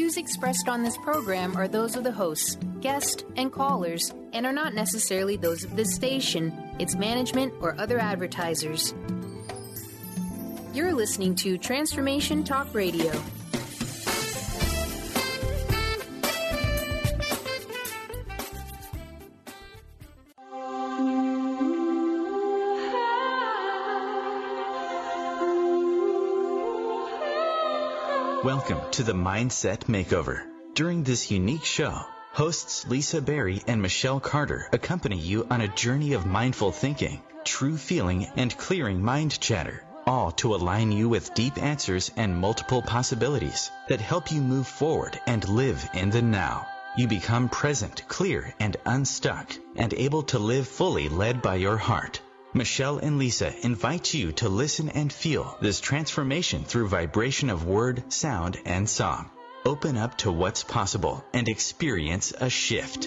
views expressed on this program are those of the hosts, guests, and callers, and are not necessarily those of this station, its management, or other advertisers. You're listening to Transformation Talk Radio. Welcome to the Mindset Makeover. During this unique show, hosts Lisa Berry and Michelle Carter accompany you on a journey of mindful thinking, true feeling, and clearing mind chatter, all to align you with deep answers and multiple possibilities that help you move forward and live in the now. You become present, clear, and unstuck, and able to live fully led by your heart. Michelle and Lisa invite you to listen and feel this transformation through vibration of word, sound, and song. Open up to what's possible and experience a shift.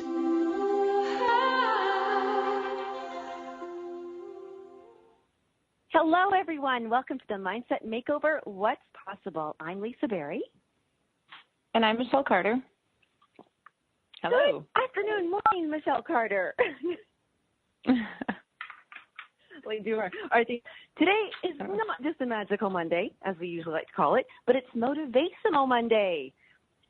Hello, everyone. Welcome to the Mindset Makeover, What's Possible. I'm Lisa Berry. And I'm Michelle Carter. Hello. Good afternoon, morning, Michelle Carter. Today is not just a magical Monday, as we usually like to call it, but it's Motivational Monday.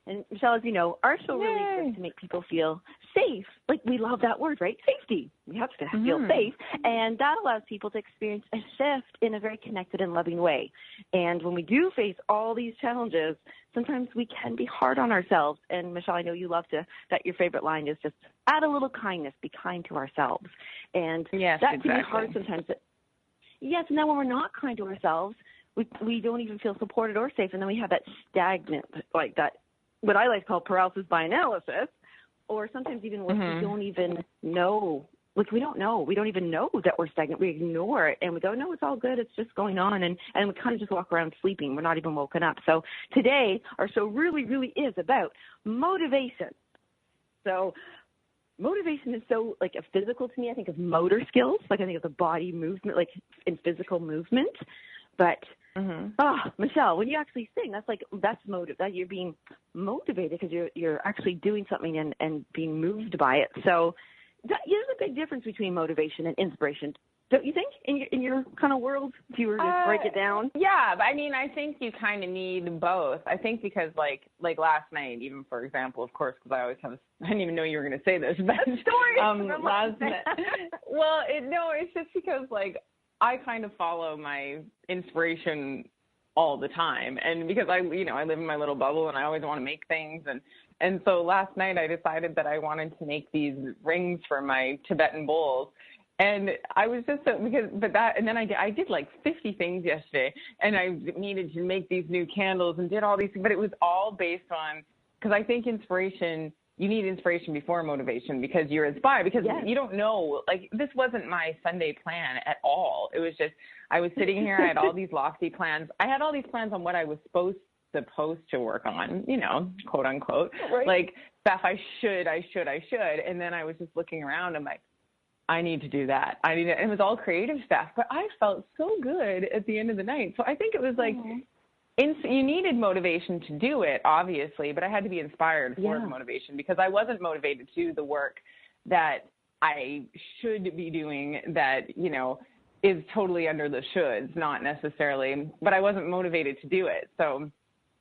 And Michelle, as you know, our show really exists to make people feel safe. Like, we love that word, right? Safety. We have to feel safe. And that allows people to experience a shift in a very connected and loving way. And when we do face all these challenges, sometimes we can be hard on ourselves. And Michelle, I know you love that your favorite line is just add a little kindness, be kind to ourselves. And yes, that exactly. can be hard sometimes. Yes, and then when we're not kind to ourselves, we don't even feel supported or safe. And then we have that stagnant, like that, what I like to call paralysis by analysis, or sometimes even when we don't even know. Like, we don't know. We don't even know that we're stagnant. We ignore it, and we go, no, it's all good. It's just going on, and we kind of just walk around sleeping. We're not even woken up. So today, our show really, really is about motivation. So motivation is so, like, a physical to me. I think of motor skills. Like, I think of the body movement, like, in physical movement. But, Michelle, when you actually sing, that's motive. That you're being motivated because you're actually doing something and being moved by it. So there's a big difference between motivation and inspiration, don't you think, in your kind of world, if you were to break it down? Yeah, but I mean, I think you kind of need both. I think because like last night, even for example, of course, because I always have, I didn't even know you were going to say this, but last night. Well, it's just because like I kind of follow my inspiration all the time, and because I live in my little bubble, and I always want to make things, and so last night I decided that I wanted to make these rings for my Tibetan bowls. And I was just and then I did like 50 things yesterday, and I needed to make these new candles and did all these things, but it was all based on, because I think you need inspiration before motivation, because you're inspired, because you don't know, like, this wasn't my Sunday plan at all. It was just, I was sitting here, I had all these lofty plans. I had all these plans on what I was supposed to work on, quote unquote, like stuff I should. And then I was just looking around, I'm like, I need to do that. And it was all creative stuff, but I felt so good at the end of the night. So I think it was like, you needed motivation to do it, obviously, but I had to be inspired for the motivation, because I wasn't motivated to do the work that I should be doing that, is totally under the shoulds, not necessarily, but I wasn't motivated to do it. So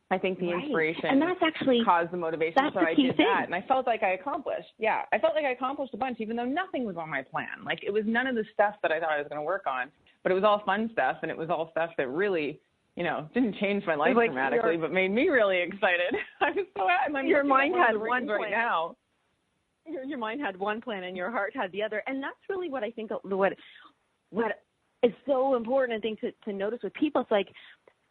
I think the inspiration and that's actually, caused the motivation, so I did that, and I felt like I accomplished. Yeah, I felt like I accomplished a bunch, even though nothing was on my plan. Like, it was none of the stuff that I thought I was going to work on, but it was all fun stuff, and it was all stuff that really, didn't change my life dramatically, but made me really excited. I was so happy. Your mind had one plan. Right now. Your mind had one plan, and your heart had the other, and that's really what I think. What is so important, I think, to notice with people. It's like,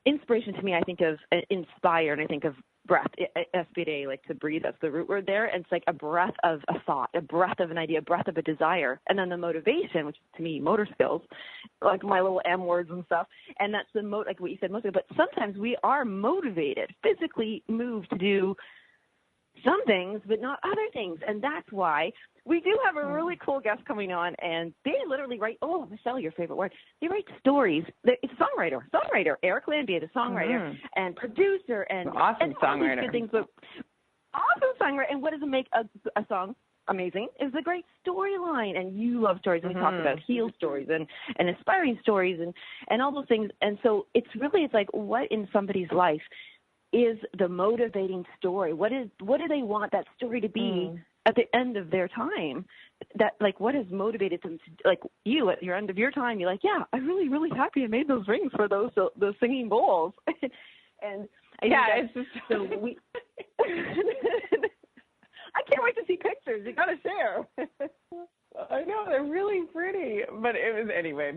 inspiration to me, I think of inspire, and I think of breath, inspire, like to breathe. That's the root word there. And it's like a breath of a thought, a breath of an idea, a breath of a desire. And then the motivation, which is to me motor skills, like my little M words and stuff. And that's like what you said, motivated. But sometimes we are motivated, physically moved to do some things, but not other things. And that's why we do have a really cool guest coming on, and they literally write, Michelle, your favorite word, they write stories. It's a songwriter, Eric Lambier, the songwriter and producer, and awesome and all songwriter. these good things. But awesome songwriter. And what does make a song amazing is a great storyline. And you love stories. And we talk about heal stories and inspiring stories and all those things. And so it's like what in somebody's life is the motivating story? What do they want that story to be at the end of their time? That, like, what has motivated them to, like, you at your end of your time, you're like, yeah, I'm really, really happy I made those rings for those singing bowls. And it's just so we. I can't wait to see pictures. You got to share. I know, they're really pretty, but it was, anyway,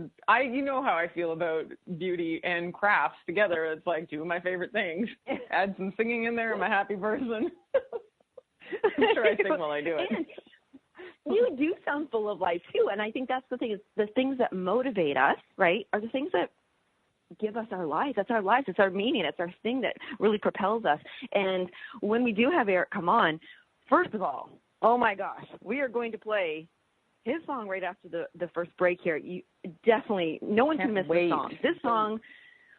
you know how I feel about beauty and crafts together. It's like two of my favorite things. Add some singing in there, I'm a happy person. I'm sure I sing while I do it. And you do sound full of life too, and I think that's the thing, is the things that motivate us, right, are the things that give us our life. That's our life. It's our meaning. It's our thing that really propels us. And when we do have Eric come on, first of all, oh my gosh, we are going to play his song right after the first break here. You definitely, no one can miss this song. This song,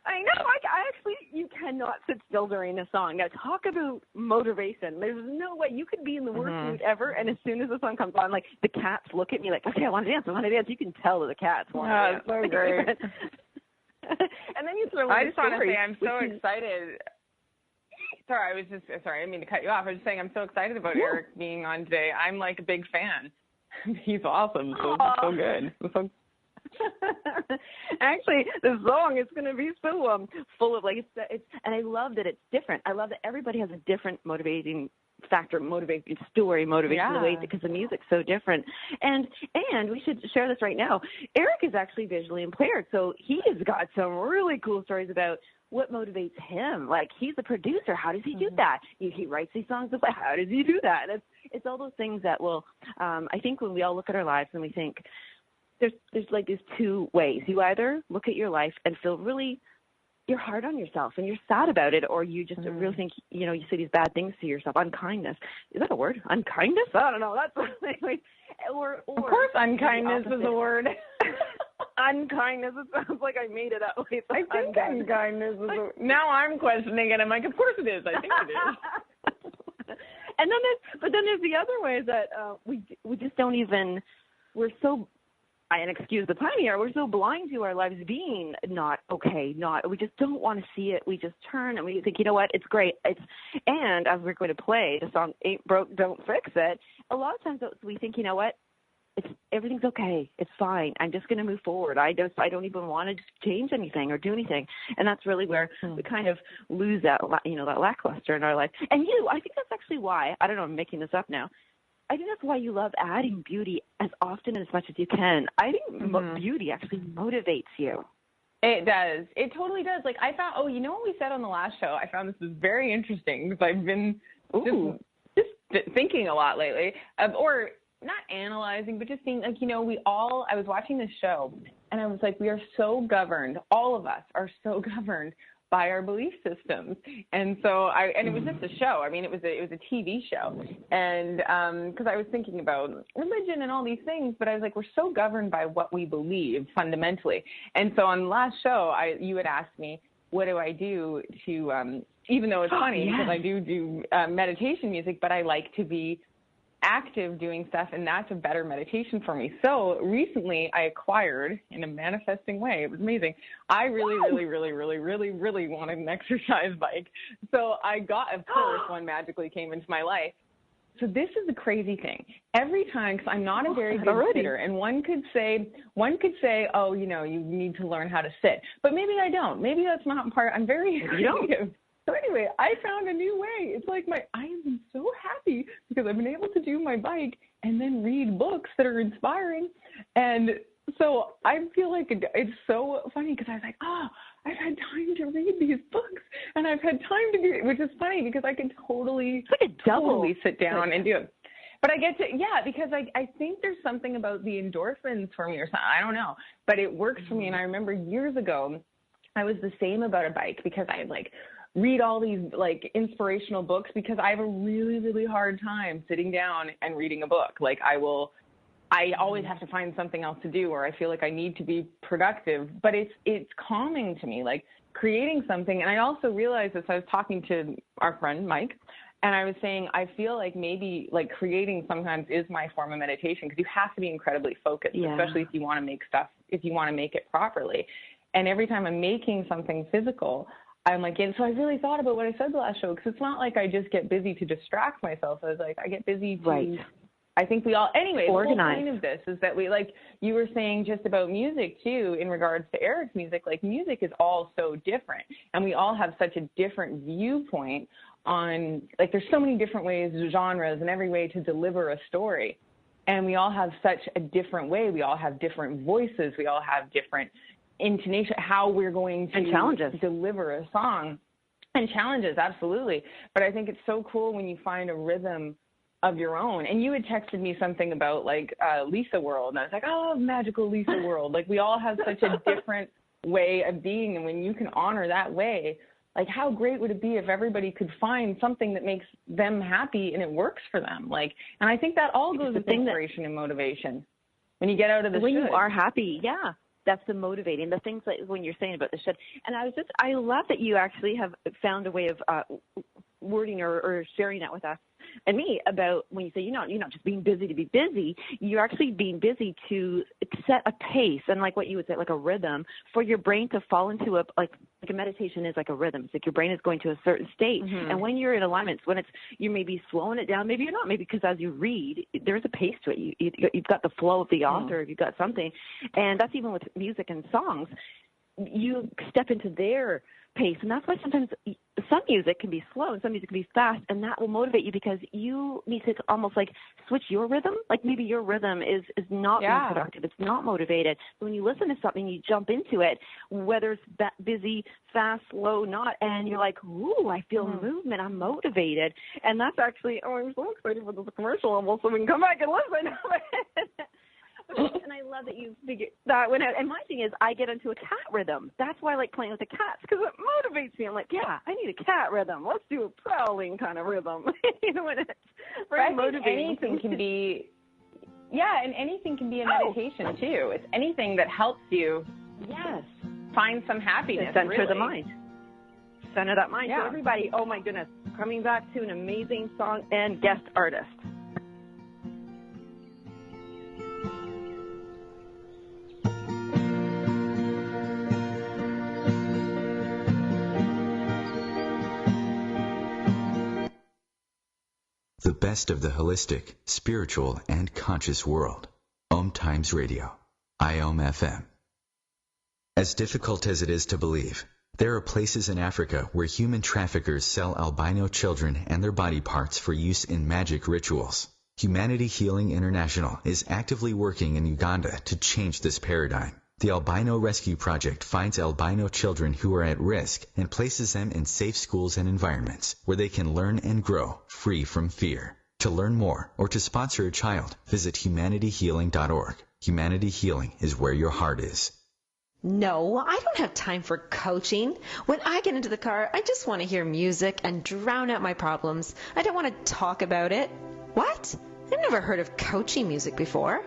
I know, I actually, you cannot sit still during this song. Now, talk about motivation. There's no way. You could be in the worst mood ever, and as soon as the song comes on, like, the cats look at me like, okay, I want to dance. You can tell that the cats want to dance. So great. And then you throw in I just want to say I'm so excited. Sorry, I didn't mean to cut you off. I was just saying I'm so excited about Eric being on today. I'm like a big fan. He's awesome. So good. Actually, the song is going to be so full of, like, it's, and I love that it's different. I love that everybody has a different motivating factor, motivating story, motivation, the way, because the music's so different. And we should share this right now. Eric is actually visually impaired, so he has got some really cool stories about what motivates him. Like, he's a producer. How does he do that? He writes these songs. How does he do that? And it's all those things that will, I think when we all look at our lives and we think, there's like these two ways. You either look at your life and feel really, you're hard on yourself and you're sad about it, or you just really think, you say these bad things to yourself. Unkindness. Is that a word? Unkindness? I don't know. That's or of course unkindness is a word. Unkindness. It sounds like I made it up. I think unkindness is a word. Now I'm questioning it. I'm like, of course it is. I think it is. And then there's the other ways that we just don't even, we're so, and excuse the pun here, we're so blind to our lives being not okay, we just don't want to see it. We just turn and we think, you know what, it's great. And as we're going to play the song Ain't Broke, Don't Fix It, a lot of times we think, you know what, everything's okay. It's fine. I'm just going to move forward. I don't even want to change anything or do anything. And that's really where we kind of lose that, that lackluster in our life. And I think that's actually why, I don't know, I'm making this up now, I think that's why you love adding beauty as often and as much as you can. I think beauty actually motivates you. It does. It totally does. Like, I found, you know what we said on the last show? I found this was very interesting because I've been just thinking a lot lately, or not analyzing, but just being like, I was watching this show and I was like, we are so governed. All of us are so governed by our belief systems. And so it was just a show. I mean, it was a TV show. And because I was thinking about religion and all these things, but I was like, we're so governed by what we believe fundamentally. And so on the last show, you had asked me, what do I do to, even though it's funny because I do meditation music, but I like to be active doing stuff, and that's a better meditation for me. So recently I acquired, in a manifesting way, it was amazing, I really wanted an exercise bike. So I got, of course, one magically came into my life. So this is the crazy thing. Every time, because I'm not a very good sitter, and one could say, oh, you need to learn how to sit. But maybe I don't. Maybe that's not part. I'm very creative. So anyway, I found a new way. It's like I am so happy because I've been able to do my bike and then read books that are inspiring. And so I feel like it's so funny because I was like, I've had time to read these books and I've had time to do it, which is funny because I can totally sit down and do it. But I get to, because I think there's something about the endorphins for me or something. I don't know, but it works for me. And I remember years ago, I was the same about a bike because I read all these inspirational books because I have a really, really hard time sitting down and reading a book. I always have to find something else to do, or I feel like I need to be productive, but it's calming to me, creating something. And I also realized this, I was talking to our friend Mike, And I was saying, I feel like maybe like creating sometimes is my form of meditation, because you have to be incredibly focused, especially if you want to make stuff, if you want to make it properly. And every time I'm making something physical, I'm like, and so I really thought about what I said the last show, because it's not like I just get busy to distract myself. I was like, I get busy to, I think we all, anyway, organize. The whole point of this is that we, like you were saying just about music too, in regards to Eric's music, like music is all so different, and we all have such a different viewpoint on, like, there's so many different ways, genres, and every way to deliver a story. And we all have such a different way. We all have different voices. We all have different intonation, how we're going to deliver a song, and challenges, absolutely. But I think it's so cool when you find a rhythm of your own. And you had texted me something about, like, Lisa World, and I was like, oh, magical Lisa World. Like, we all have such a different way of being, and when you can honor that way, like, how great would it be if everybody could find something that makes them happy and it works for them? Like, and I think that all goes with inspiration and motivation. When you get out of the when should. you are happy, that's the motivating. The things like when you're saying about the should. And I love that you actually have found a way of wording or sharing that with us and me about when you say you're not just being busy to be busy, you're actually being busy to set a pace and, like what you would say, like a rhythm for your brain to fall into like a meditation is like a rhythm. It's like your brain is going to a certain state. Mm-hmm. And when you're in alignment, when you may be slowing it down, maybe you're not, maybe because as you read, there's a pace to it. You've got the flow of the author, you've got something. And that's even with music and songs. You step into their pace, and that's why sometimes some music can be slow and some music can be fast, and that will motivate you because you need to almost like switch your rhythm. Like maybe your rhythm is not being productive, it's not motivated. So when you listen to something, you jump into it, whether it's busy, fast, slow, not, and you're like, ooh, I feel movement, I'm motivated. And that's actually, I'm so excited for this commercial almost, so we can come back and listen. And I love that you figured that one out. And my thing is, I get into a cat rhythm. That's why I like playing with the cats, because it motivates me. I'm like, I need a cat rhythm. Let's do a prowling kind of rhythm. You know, and it's very motivating. Anything can be, and anything can be a meditation too. It's anything that helps you find some happiness. Center the mind. Center that mind. So everybody, oh my goodness, coming back to an amazing song and guest artist. The best of the holistic, spiritual, and conscious world. Om Times Radio. IOM FM. As difficult as it is to believe, there are places in Africa where human traffickers sell albino children and their body parts for use in magic rituals. Humanity Healing International is actively working in Uganda to change this paradigm. The Albino Rescue Project finds albino children who are at risk and places them in safe schools and environments where they can learn and grow free from fear. To learn more or to sponsor a child, visit humanityhealing.org. Humanity Healing is where your heart is. No, I don't have time for coaching. When I get into the car, I just want to hear music and drown out my problems. I don't want to talk about it. What? I've never heard of coaching music before.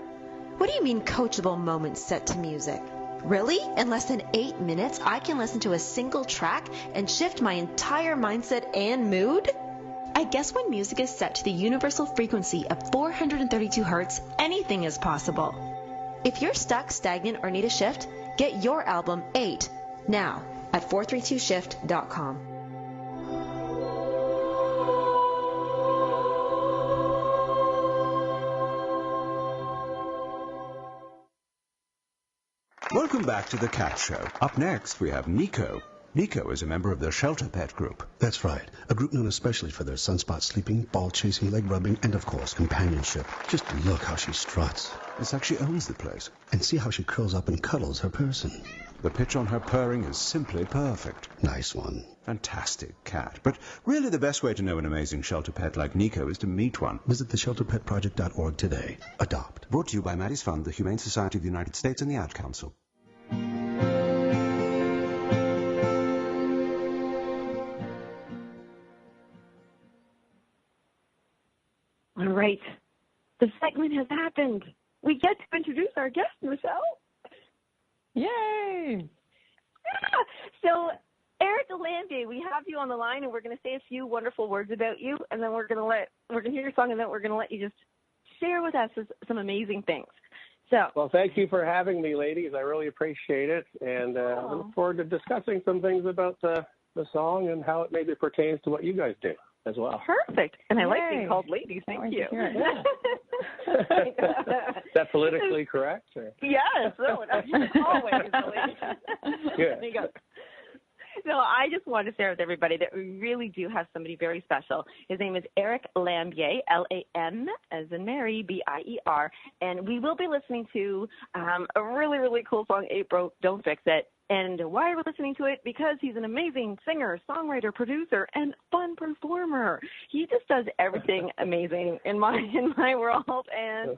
What do you mean coachable moments set to music? Really? In less than 8 minutes, I can listen to a single track and shift my entire mindset and mood? I guess when music is set to the universal frequency of 432 Hertz, anything is possible. If you're stuck, stagnant, or need a shift, get your album 8 now at 432shift.com. Welcome back to The Cat Show. Up next, we have Nico. Nico is a member of the Shelter Pet Group. That's right. A group known especially for their sunspot sleeping, ball chasing, leg rubbing, and of course, companionship. Just look how she struts. It's like she owns the place. And see how she curls up and cuddles her person. The pitch on her purring is simply perfect. Nice one. Fantastic cat. But really the best way to know an amazing shelter pet like Nico is to meet one. Visit theshelterpetproject.org today. Adopt. Brought to you by Maddie's Fund, the Humane Society of the United States, and the Ad Council. All right. The segment has happened. We get to introduce our guest, Michelle. Yay! Yeah. So Eric Lambier, we have you on the line, and we're going to say a few wonderful words about you, and then we're going to hear your song, and then we're going to let you just share with us some amazing things. So, well, thank you for having me, ladies. I really appreciate it, and I look forward to discussing some things about the song and how it maybe pertains to what you guys do as well. Perfect. And I like being called ladies. Thank you. Is that politically correct? Or? Yes. Always. Good. So I just want to share with everybody that we really do have somebody very special. His name is Eric Lambier, L-A-M, as in Mary, B-I-E-R. And we will be listening to a really, really cool song, Ain't Broke, Don't Fix It. And why are we listening to it? Because he's an amazing singer, songwriter, producer, and fun performer. He just does everything amazing in my world. And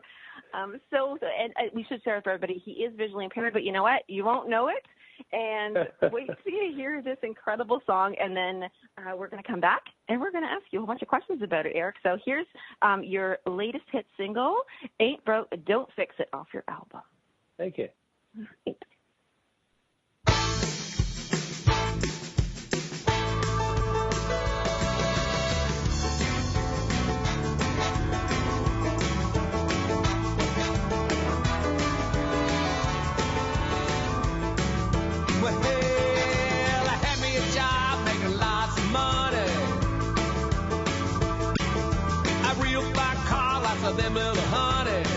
we should share with everybody, he is visually impaired, but you know what? You won't know it. And wait till you hear this incredible song, and then we're going to come back, and we're going to ask you a whole bunch of questions about it, Eric. So here's your latest hit single, Ain't Broke, Don't Fix It, off your album. Thank you. Right. Them little honeys.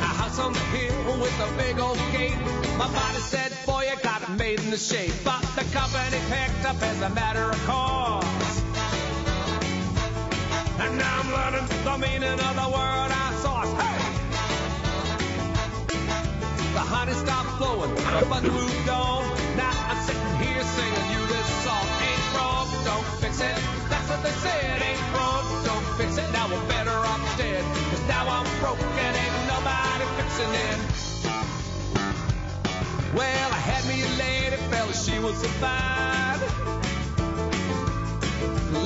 A house on the hill with a big old gate. My body said, boy, you got it made in the shape. But the company picked up as a matter of course. And now I'm learning the meaning of the word I sauce. Hey! The honey stopped flowing, the buzz moved on. Now I'm sitting here singing you this song. Ain't broke, don't fix it. That's what they said. Ain't broke, don't fix it. Now we're better off dead. 'Cause now I'm broke and ain't nobody fixing it. Well, I had me a lady, fella, she was so fine.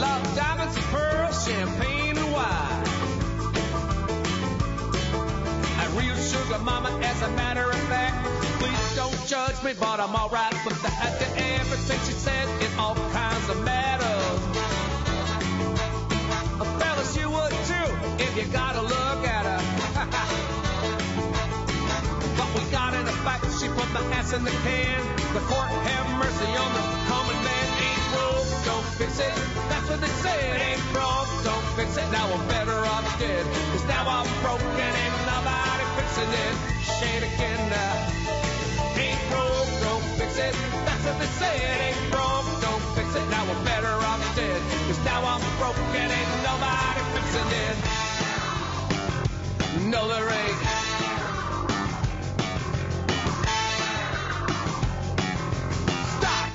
Love diamonds and pearls, champagne and wine. A real sugar mama, as a matter of fact. Please don't judge me, but I'm alright with that. Everything she said in all kinds of matters. Fellas, you would too, if you gotta look at her. But we got in a fight, she put my ass in the can. The court have mercy on the common man. Ain't broke, don't fix it. That's what they said. Ain't broke, don't fix it. Now I'm better off dead. 'Cause now I'm broke and ain't nobody fixing it. Shade again now. Ain't broke, don't fix it. That's what they said. Ain't broke, don't fix it. Now I'm better off dead. 'Cause now I'm broke and ain't nobody fixing it. No, there ain't. Stop!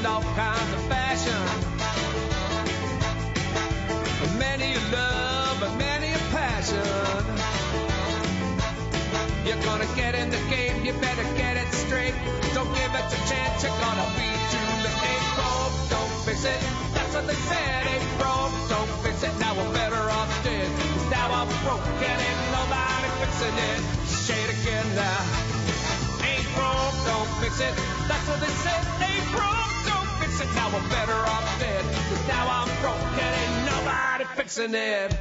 All kinds of fashion. Many a love, but many a passion. You're gonna get in the game, you better get it straight. Don't give it a chance, you're gonna be too late. Ain't broke, don't fix it. That's what they said. Ain't broke, don't fix it. Now we're better off dead. 'Cause now I'm broke and ain't nobody fixing it. Shade again now. Ain't broke, don't fix it. That's what they said. Ain't broke. Now we're better off dead. 'Cause now I'm broke and ain't nobody fixing it.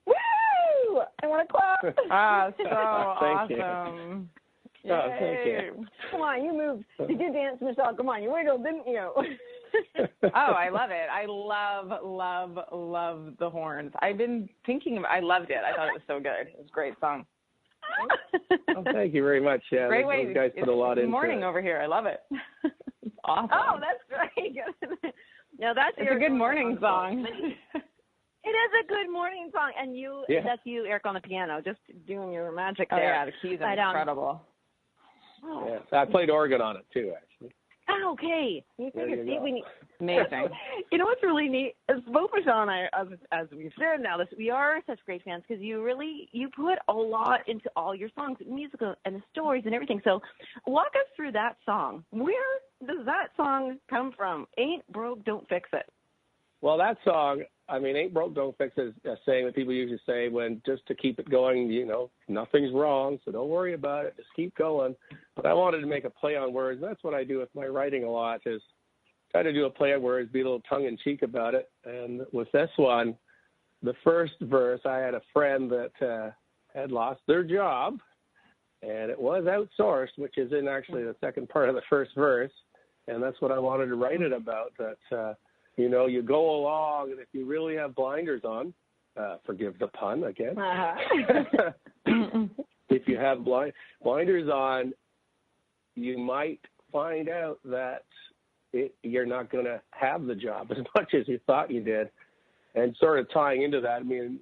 Woo! I want to clap. So awesome. You. Oh, thank you. Come on, you moved. Did you dance, Michelle? Come on, you wiggled, didn't you? Oh, I love it. I love the horns. I've been thinking about I loved it. I thought it was so good. It was a great song. Oh, thank you very much. Yeah, great way. Those guys put a lot into it. Morning over here. I love it. It's awesome. Oh, that's great. No, that's a good morning song. It is a good morning song, and that's you, Eric, on the piano, just doing your magic there. Oh, yeah, the keys are incredible. Yeah, I played organ on it, too, actually. Oh, okay. Amazing. You know what's really neat? Both Michelle and I, as we've said now, we are such great fans because you put a lot into all your songs, musical and the stories and everything. So walk us through that song. Where does that song come from? Ain't broke, don't fix it. Well, that song, ain't broke, don't fix it is a saying that people usually say when just to keep it going, nothing's wrong, so don't worry about it, just keep going. But I wanted to make a play on words. That's what I do with my writing a lot, is try to do a play on words, be a little tongue-in-cheek about it. And with this one, the first verse, I had a friend that had lost their job, and it was outsourced, which is in actually the second part of the first verse. And that's what I wanted to write it about, that you go along, and if you really have blinders on, forgive the pun again. If you have blinders on, you might find out that you're not going to have the job as much as you thought you did. And sort of tying into that, maybe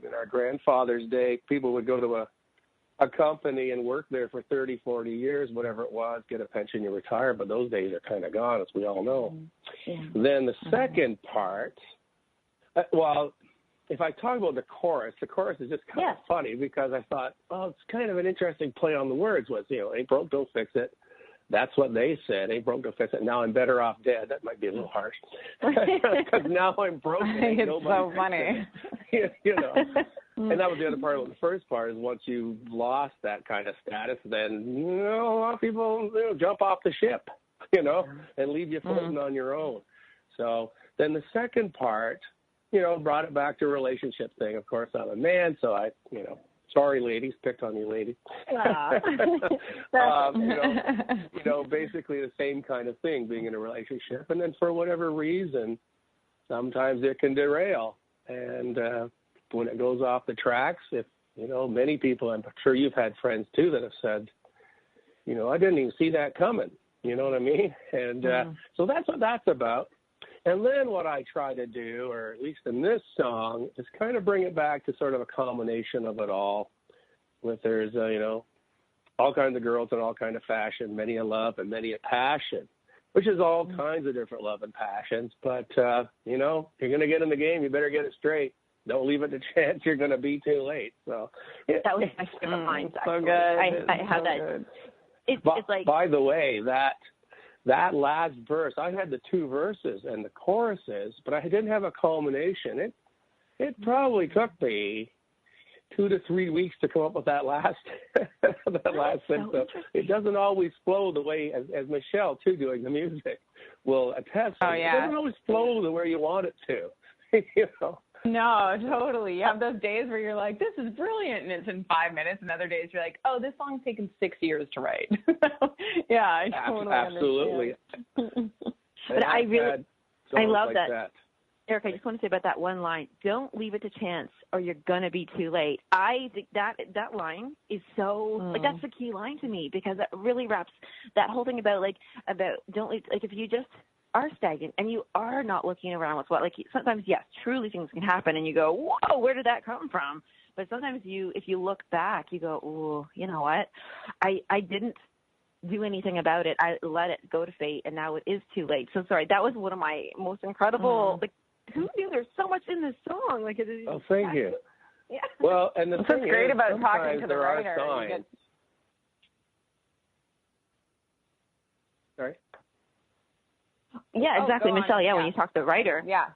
in our grandfather's day, people would go to a company and work there for 30, 40 years, whatever it was, get a pension, you retire, but those days are kind of gone, as we all know. Yeah. Then the second part, if I talk about the chorus is just kind of funny because I thought, it's kind of an interesting play on the words was, ain't broke, don't fix it. That's what they said, ain't broke, don't fix it. Now I'm better off dead. That might be a little harsh. Because now I'm broken. It's so funny. And that was the other part of it. The first part is once you've lost that kind of status, then, a lot of people jump off the ship, and leave you floating on your own. So then the second part, brought it back to a relationship thing. Of course, I'm a man, so I, sorry, ladies, picked on you, ladies. Basically the same kind of thing, being in a relationship. And then for whatever reason, sometimes it can derail. And when it goes off the tracks, if, many people, I'm sure you've had friends too that have said, I didn't even see that coming. You know what I mean? And so that's what that's about. And then what I try to do, or at least in this song, is kind of bring it back to sort of a combination of it all. There's, all kinds of girls in all kinds of fashion, many a love and many a passion, which is all kinds of different love and passions. But, if you're going to get in the game, you better get it straight. Don't leave it to chance you're going to be too late. So that was my favorite line. So good. I have that. It's like. By the way, that last verse, I had the two verses and the choruses, but I didn't have a culmination. It probably took me 2 to 3 weeks to come up with that last sentence. So it doesn't always flow the way, as Michelle too, doing the music, will attest. It doesn't always flow the way you want it to. No, totally. You have those days where you're like, this is brilliant, and it's in 5 minutes, and other days you're like, oh, this song's taken 6 years to write. Yeah, I totally absolutely. But I love that. Eric, I just want to say about that one line, don't leave it to chance or you're going to be too late. I think that line is so, that's the key line to me, because that really wraps that whole thing about don't leave, if you just are stagnant and you are not looking around with sometimes, yes, truly things can happen and you go, whoa, where did that come from? But sometimes if you look back, you go, oh, you know what? I didn't do anything about it. I let it go to fate, and now it is too late. So sorry, that was one of my most incredible, who knew there's so much in this song? Thank you. Yeah. Well, and the thing great is, about talking to the writer. Sorry? Yeah, exactly, Michelle. Yeah, when you talk to the writer. Yeah.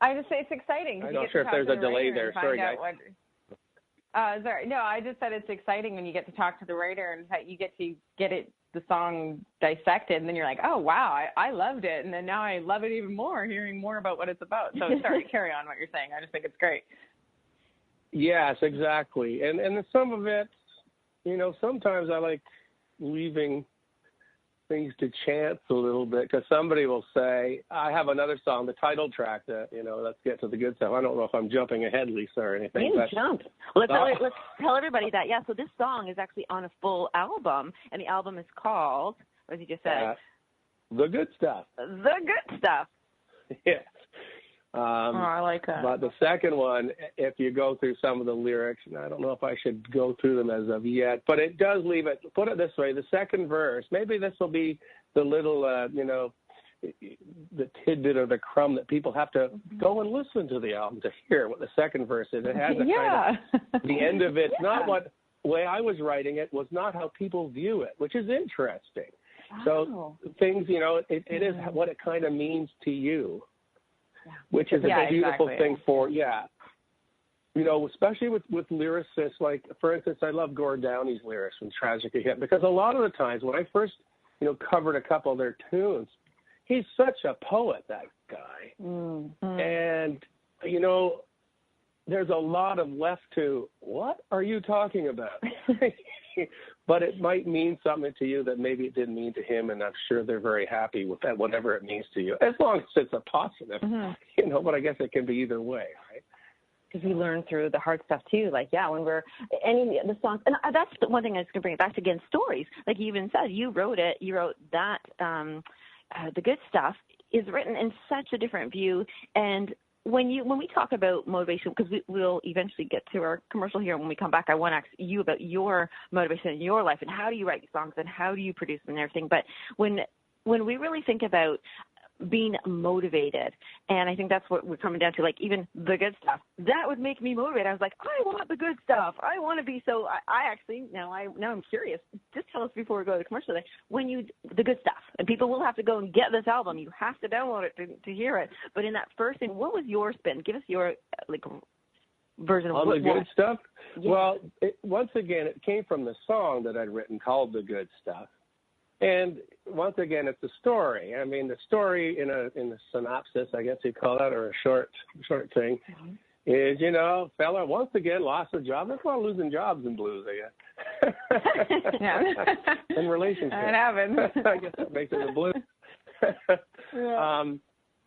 I just say it's exciting. I'm not sure if there's a delay there. Sorry, guys. Sorry. No, I just said it's exciting when you get to talk to the writer and you get to get the song dissected, and then you're like, oh, wow, I loved it. And then now I love it even more, hearing more about what it's about. So sorry, carry on what you're saying. I just think it's great. Yes, exactly. And some of it, sometimes I like leaving things to chance a little bit, because somebody will say, I have another song, the title track, let's get to the good stuff. I don't know if I'm jumping ahead, Lisa, or anything. You jump. Let's tell everybody that. Yeah, so this song is actually on a full album, and the album is called, as you just said? The Good Stuff. The Good Stuff. Yeah. I like that. But the second one, if you go through some of the lyrics, and I don't know if I should go through them as of yet, but it does leave it, put it this way, the second verse, maybe this will be the little, the tidbit or the crumb that people have to go and listen to the album to hear what the second verse is. It has a kind of, the end of it's not what, way I was writing it was not how people view it, which is interesting. So things, it is what it kind of means to you. Which is a beautiful thing for, especially with lyricists. Like, for instance, I love Gord Downey's lyrics from Tragic Hit, because a lot of the times when I first, covered a couple of their tunes, he's such a poet, that guy. Mm-hmm. And, there's a lot of left to, what are you talking about? But it might mean something to you that maybe it didn't mean to him, and I'm sure they're very happy with that, whatever it means to you, as long as it's a positive, but I guess it can be either way, right? Because we learn through the hard stuff too, when we're, any of the songs, and that's the one thing I was going to bring it back to, again, stories. Like you even said, you wrote that, the good stuff is written in such a different view, and when we talk about motivation, because we'll eventually get to our commercial here, when we come back, I want to ask you about your motivation in your life and how do you write songs and how do you produce them and everything. But when we really think about being motivated, and I think that's what we're coming down to, like even the good stuff, that would make me motivated. I was like, I want the good stuff. I want to be, so I actually, now I'm curious. Just tell us before we go to the commercial, the good stuff, and people will have to go and get this album. You have to download it to hear it. But in that first thing, what was your spin? Give us your version of on the good stuff. Yeah. Well, once again, it came from the song that I'd written called "The Good Stuff." And once again, it's a story. I mean, the story in the synopsis, I guess you call that, or a short thing, is, fella once again lost a job. That's why losing jobs in blues, I guess. Yeah. In relationships. It happens. I guess that makes it a blues.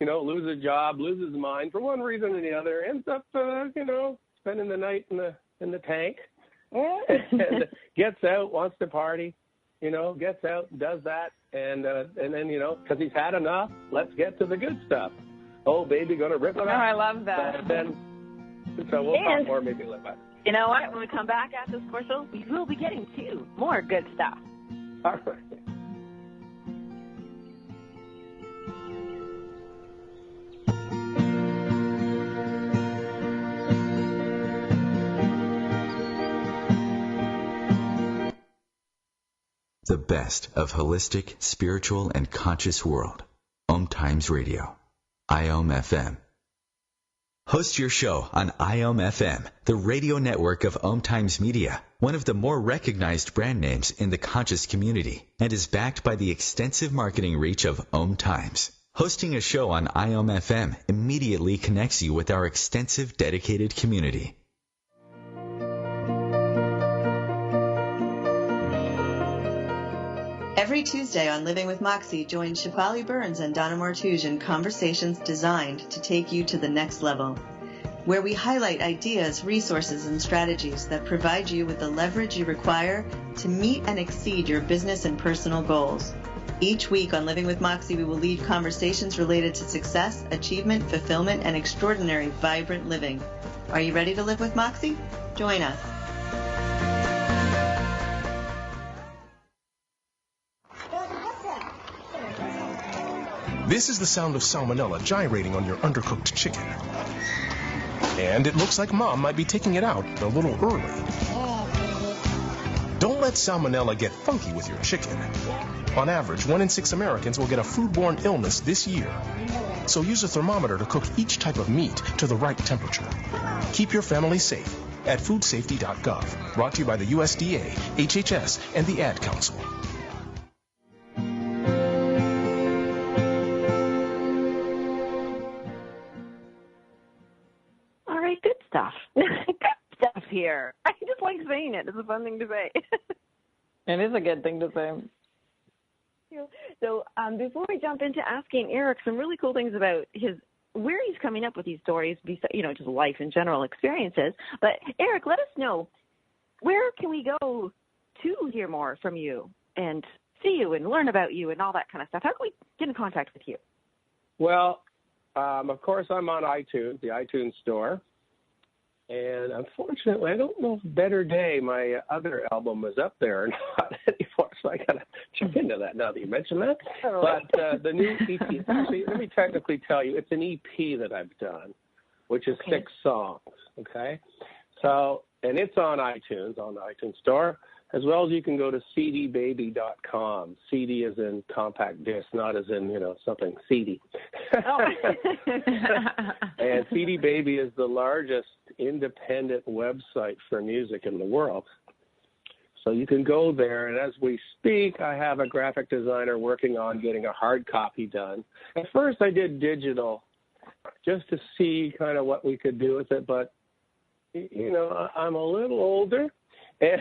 Lose a job, loses his mind for one reason or the other, ends up, spending the night in the tank, and gets out, wants to party. Gets out, does that, and then, because he's had enough, let's get to the good stuff. Oh, baby, gonna rip it up. Oh, I love that. And then, so we'll talk more maybe later. You know what? When we come back after this commercial, we will be getting to more good stuff. All right. The best of holistic, spiritual, and conscious world. Om Times Radio. IOM FM. Host your show on IOM FM, the radio network of Om Times Media, one of the more recognized brand names in the conscious community, and is backed by the extensive marketing reach of Om Times. Hosting a show on IOM FM immediately connects you with our extensive, dedicated community. Every Tuesday on Living with Moxie, join Shefali Burns and Donna Martouge in conversations designed to take you to the next level, where we highlight ideas, resources, and strategies that provide you with the leverage you require to meet and exceed your business and personal goals. Each week on Living with Moxie, we will lead conversations related to success, achievement, fulfillment, and extraordinary, vibrant living. Are you ready to live with Moxie? Join us. This is the sound of salmonella gyrating on your undercooked chicken. And it looks like Mom might be taking it out a little early. Don't let salmonella get funky with your chicken. On average, 1 in 6 Americans will get a foodborne illness this year. So use a thermometer to cook each type of meat to the right temperature. Keep your family safe at foodsafety.gov. Brought to you by the USDA, HHS, and the Ad Council. Good stuff here. I just like saying it. It's a fun thing to say. It is a good thing to say. So before we jump into asking Eric some really cool things about where he's coming up with these stories, just life in general experiences. But Eric, let us know, where can we go to hear more from you and see you and learn about you and all that kind of stuff? How can we get in contact with you? Well, of course, I'm on iTunes, the iTunes store. And unfortunately, I don't know if Better Day, my other album, is up there or not anymore. So I got to check into that now that you mention that. But the new EP, actually, let me technically tell you, it's an EP that I've done, which is 6 songs, okay? So, and it's on iTunes, on the iTunes store, as well as you can go to cdbaby.com. CD as in compact disc, not as in, something seedy. Oh. And CD Baby is the largest independent website for music in the world. So you can go there, and as we speak, I have a graphic designer working on getting a hard copy done. At first, I did digital just to see kind of what we could do with it, but, I'm a little older. And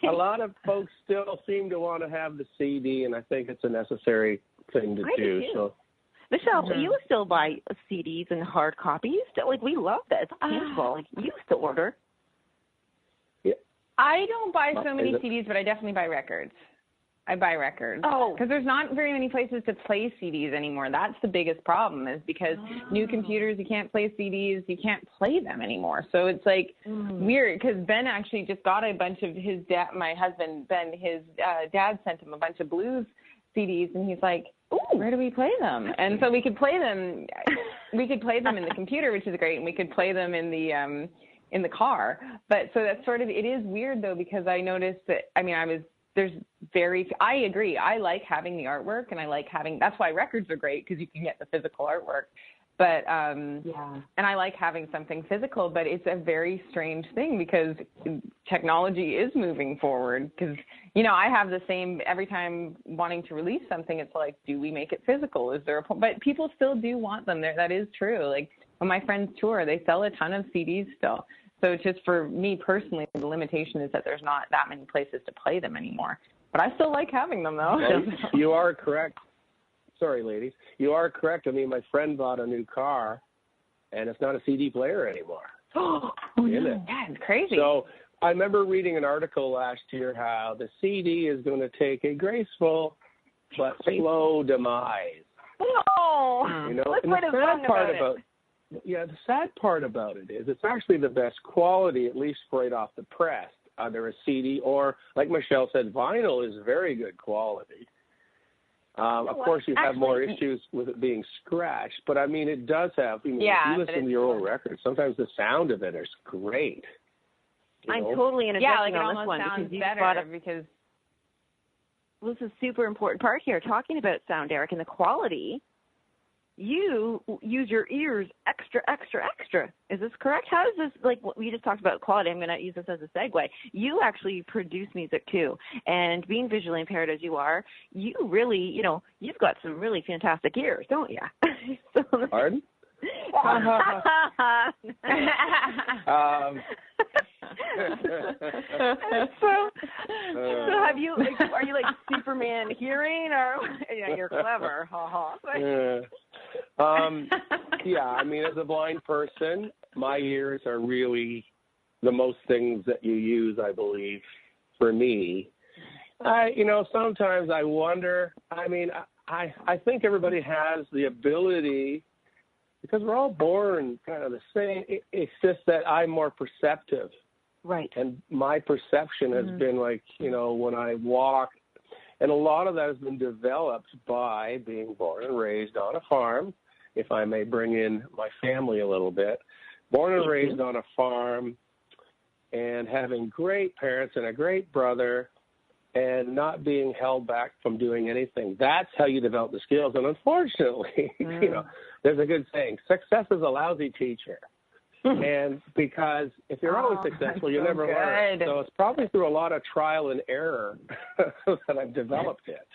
a lot of folks still seem to want to have the CD, and I think it's a necessary thing to do. So, Michelle, you still buy CDs and hard copies? We love that. It's tangible. You used to order. Yeah. I don't buy so many CDs, but I definitely buy records. I buy records. Oh. Because there's not very many places to play CDs anymore. That's the biggest problem, is because new computers, you can't play CDs, you can't play them anymore. So it's weird, because Ben actually just got a bunch of his dad, my husband, Ben, his dad sent him a bunch of blues CDs, and he's like, ooh, where do we play them? And so we could play them. We could play them in the computer, which is great, and we could play them in the car. But so that's sort of, it is weird though, because I noticed that, I agree. I like having the artwork, and I like that's why records are great, because you can get the physical artwork. But, and I like having something physical, but it's a very strange thing, because technology is moving forward. Because, I have the same, every time wanting to release something, it's like, do we make it physical? Is there a point? But people still do want them there. That is true. Like when my friends tour, they sell a ton of CDs still. So just for me personally, the limitation is that there's not that many places to play them anymore. But I still like having them, though. Well, you are correct. Sorry, ladies. You are correct. I mean, my friend bought a new car, and it's not a CD player anymore. Yeah, it's crazy. So I remember reading an article last year how the CD is going to take a graceful but slow demise. No. Let's put a fun about it. Yeah, the sad part about it is it's actually the best quality, at least right off the press, either a CD or, like Michelle said, vinyl is very good quality. Of course, you have more issues with it being scratched, but I mean, it does have, if you listen to your old records, sometimes the sound of it is great. I'm totally interjecting on this one. Yeah, it almost sounds better because this is a super important part here, talking about sound, Eric, and the quality. You use your ears extra. Is this correct? How does this, we just talked about quality, I'm going to use this as a segue. You actually produce music too. And being visually impaired as you are, you really, you've got some really fantastic ears, don't you? Pardon? So have you, are you like Superman hearing, or you're clever? Yeah, I mean, as a blind person, my ears are really the most things that you use, I believe, for me. Sometimes I wonder, I think everybody has the ability, because we're all born kind of the same. It's just that I'm more perceptive. Right. And my perception has been when I walk, and a lot of that has been developed by being born and raised on a farm, if I may bring in my family a little bit. Born and raised on a farm, and having great parents and a great brother, and not being held back from doing anything. That's how you develop the skills. And unfortunately, there's a good saying, success is a lousy teacher. And because if you're always successful, you never learn. So it's probably through a lot of trial and error that I've developed it.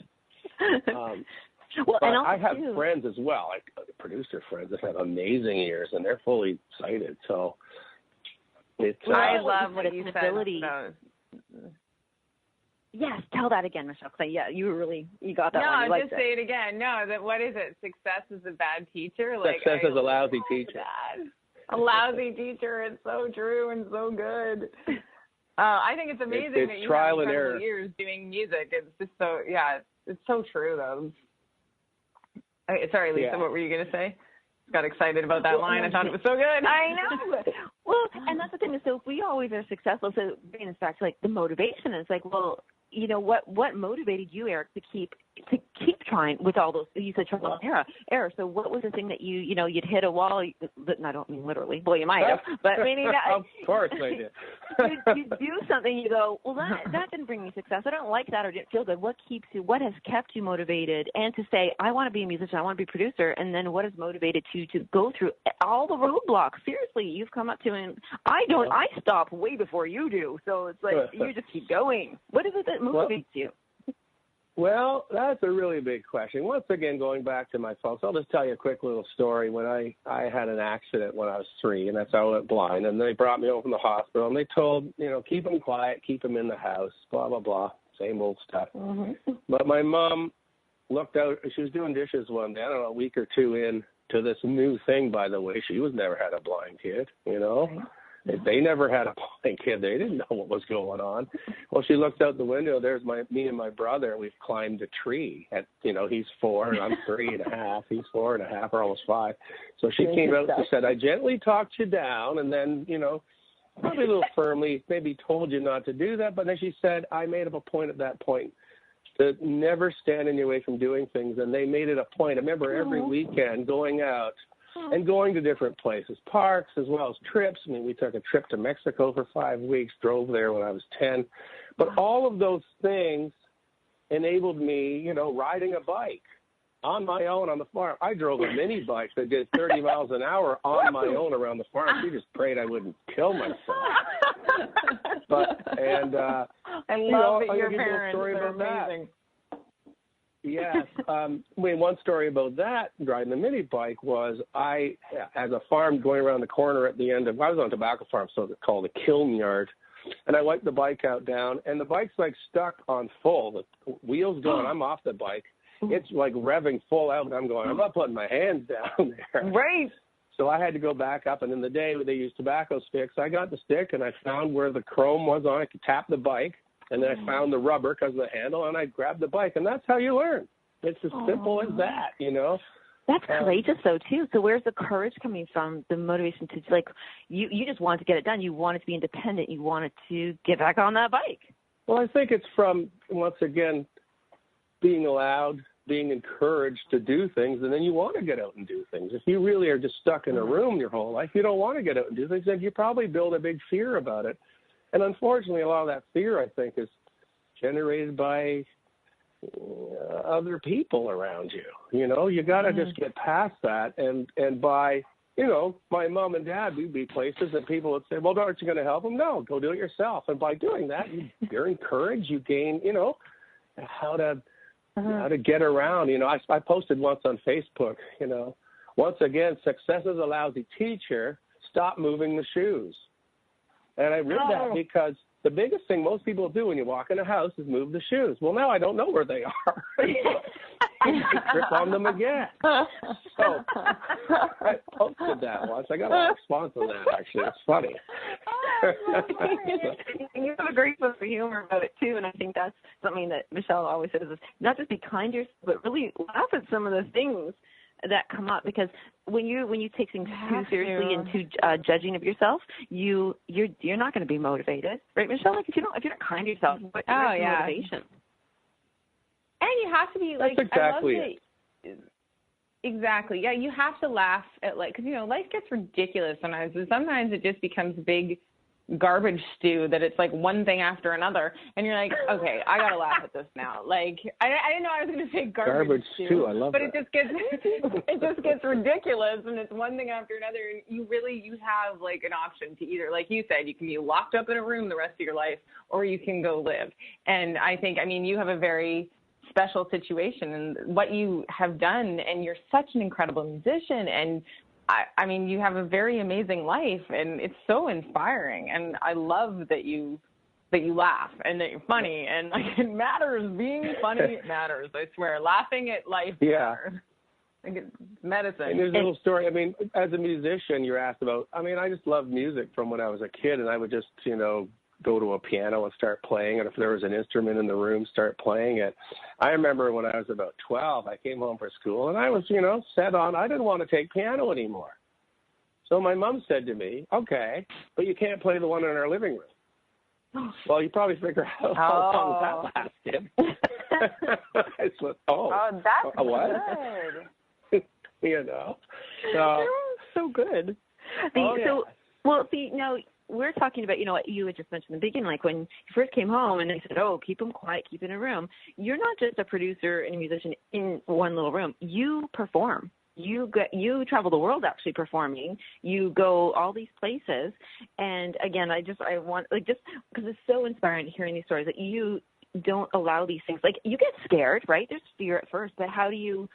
But I have friends as well, like producer friends that have amazing ears, and they're fully sighted. So it's I love what you said about. Yes, tell that again, Michelle. You got that one. No, just say it again. No, what is it? Success is a bad teacher? Success is a lousy teacher. A lousy teacher. It's so true and so good. I think it's amazing that you have incredible years doing music. It's just so, it's so true, though. Sorry, Lisa, what were you going to say? got excited about that line. I thought it was so good. I know. Well, and that's the thing. So if we always are successful, so bringing us back to like the motivation, it's like, well, you know, what motivated you, Eric, to keep trying with all those? You said trial and error. So what was the thing that you'd hit a wall? And I don't mean literally. Well, you might have, but meaning that of course I did. you do something, you go, well, that didn't bring me success. I don't like that, or didn't feel good. What keeps you? What has kept you motivated? And to say, I want to be a musician, I want to be a producer, and then what has motivated you to go through all the roadblocks? Seriously, you've come up to, and I don't. I stop way before you do. So it's like you just keep going. What is it that motivates you? Well, that's a really big question. Once again, going back to my folks, I'll just tell you a quick little story. When I had an accident when I was 3, and that's how I went blind, and they brought me home from the hospital, and they told, keep him quiet, keep him in the house, blah, blah, blah, same old stuff. Mm-hmm. But my mom looked out. She was doing dishes one day, I don't know, a week or 2 in to this new thing, by the way. She was never had a blind kid, They never had a blind kid. They didn't know what was going on. Well, she looked out the window. There's me and my brother. We've climbed a tree. He's 4 and I'm 3.5. He's 4.5 or almost 5. So she came out and said, I gently talked you down, and then, probably a little firmly maybe told you not to do that. But then she said, I made up a point at that point to never stand in your way from doing things. And they made it a point. I remember every weekend going out and going to different places, parks as well as trips. I mean, we took a trip to Mexico for 5 weeks, drove there when I was 10. But all of those things enabled me, riding a bike on my own on the farm. I drove a mini bike that did 30 miles an hour on my own around the farm. She just prayed I wouldn't kill myself. I love that your parents are amazing. Yes. One story about that, driving the mini bike, was I, as a farm going around the corner at the end of, I was on a tobacco farm, so it's called a kiln yard, and I wiped the bike out down, and the bike's like stuck on full. The wheels going, I'm off the bike. It's like revving full out, and I'm going, I'm not putting my hands down there. Right. So I had to go back up, and in the day they used tobacco sticks, I got the stick, and I found where the chrome was on it. I could tap the bike. And then I found the rubber because of the handle, and I grabbed the bike, and that's how you learn. It's as simple as that, That's courageous, though, too. So where's the courage coming from, the motivation to, like, you just wanted to get it done. You wanted to be independent. You wanted to get back on that bike. Well, I think it's from, once again, being allowed, being encouraged to do things, and then you want to get out and do things. If you really are just stuck in a room your whole life, you don't want to get out and do things, then you probably build a big fear about it. And unfortunately, a lot of that fear, I think, is generated by other people around you. You got to just get past that. And by, my mom and dad, we'd be places that people would say, well, aren't you going to help them? No, go do it yourself. And by doing that, you're encouraged. You gain, how to get around. I posted once on Facebook, once again, success is a lousy teacher. Stop moving the shoes. And I read that because the biggest thing most people do when you walk in a house is move the shoes. Well, now I don't know where they are. Trip on them again. So I posted that once. I got a response on that, actually. It's funny. You have a great sense of humor about it, too, and I think that's something that Michelle always says is not just be kind to yourself, but really laugh at some of the things that come up, because when you take things too seriously and too judging of yourself, you're not going to be motivated, right, Michelle? Like if you're not kind to yourself, what's motivation? And you have to be like, that's exactly it. Exactly. Yeah, you have to laugh at because life gets ridiculous sometimes, and sometimes it just becomes big garbage stew that it's like one thing after another, and you're like, okay, I gotta laugh at this now. Like I didn't know I was going to say garbage stew. I love but that. it just gets ridiculous, and it's one thing after another, and you have like an option to either, like you said, you can be locked up in a room the rest of your life, or you can go live. And I think, you have a very special situation and what you have done, and you're such an incredible musician, and you have a very amazing life, and it's so inspiring. And I love that you laugh and that you're funny, and it matters. Being funny matters. I swear, laughing at life matters. I think it's medicine. And there's a little story. As a musician, you're asked about. I just loved music from when I was a kid, and I would just, go to a piano and start playing, and if there was an instrument in the room, start playing it. I remember when I was about 12, I came home from school, and I was, set on, I didn't want to take piano anymore. So my mom said to me, okay, but you can't play the one in our living room. Well, you probably figure out how long that lasted. I said, that's what? good. So good. Now we're talking about, what you had just mentioned in the beginning, like when you first came home and they said, keep them quiet, keep it in a room. You're not just a producer and a musician in one little room. You perform. You travel the world actually performing. You go all these places. And again, I want, just because it's so inspiring hearing these stories that you don't allow these things. Like, you get scared, right? There's fear at first, but how do you,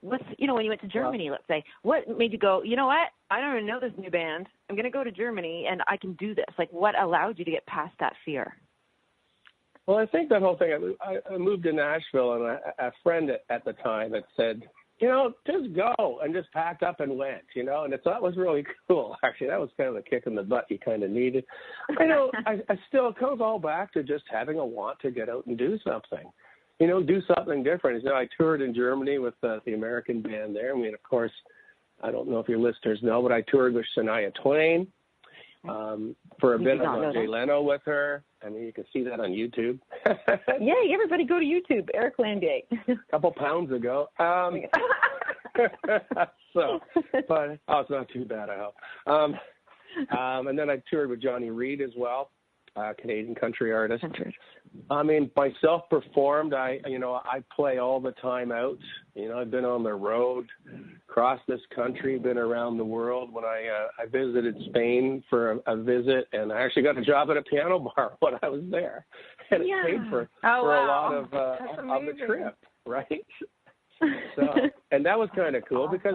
when you went to Germany, let's say, what made you go, you know what? I don't even know this new band. I'm going to go to Germany and I can do this. Like, what allowed you to get past that fear? Well, I think that whole thing, I moved to Nashville, and a friend at the time had said, just go, and just packed up and went, and that was really cool. Actually, that was kind of the kick in the butt you kind of needed. I still, it comes all back to just having a want to get out and do something, do something different. I toured in Germany with the American band there. I mean, of course, I don't know if your listeners know, but I toured with Shania Twain for a bit. I was Jay Leno with her. I mean, you can see that on YouTube. Yay, everybody go to YouTube, Eric Lambier. A couple pounds ago. But it's not too bad, I hope. And then I toured with Johnny Reid as well, Canadian country artist. I mean, myself performed. I play all the time out. I've been on the road, across this country, been around the world. When I visited Spain for a visit, and I actually got a job at a piano bar when I was there, and it paid for a lot of the trip, right? So, and that was kind of cool because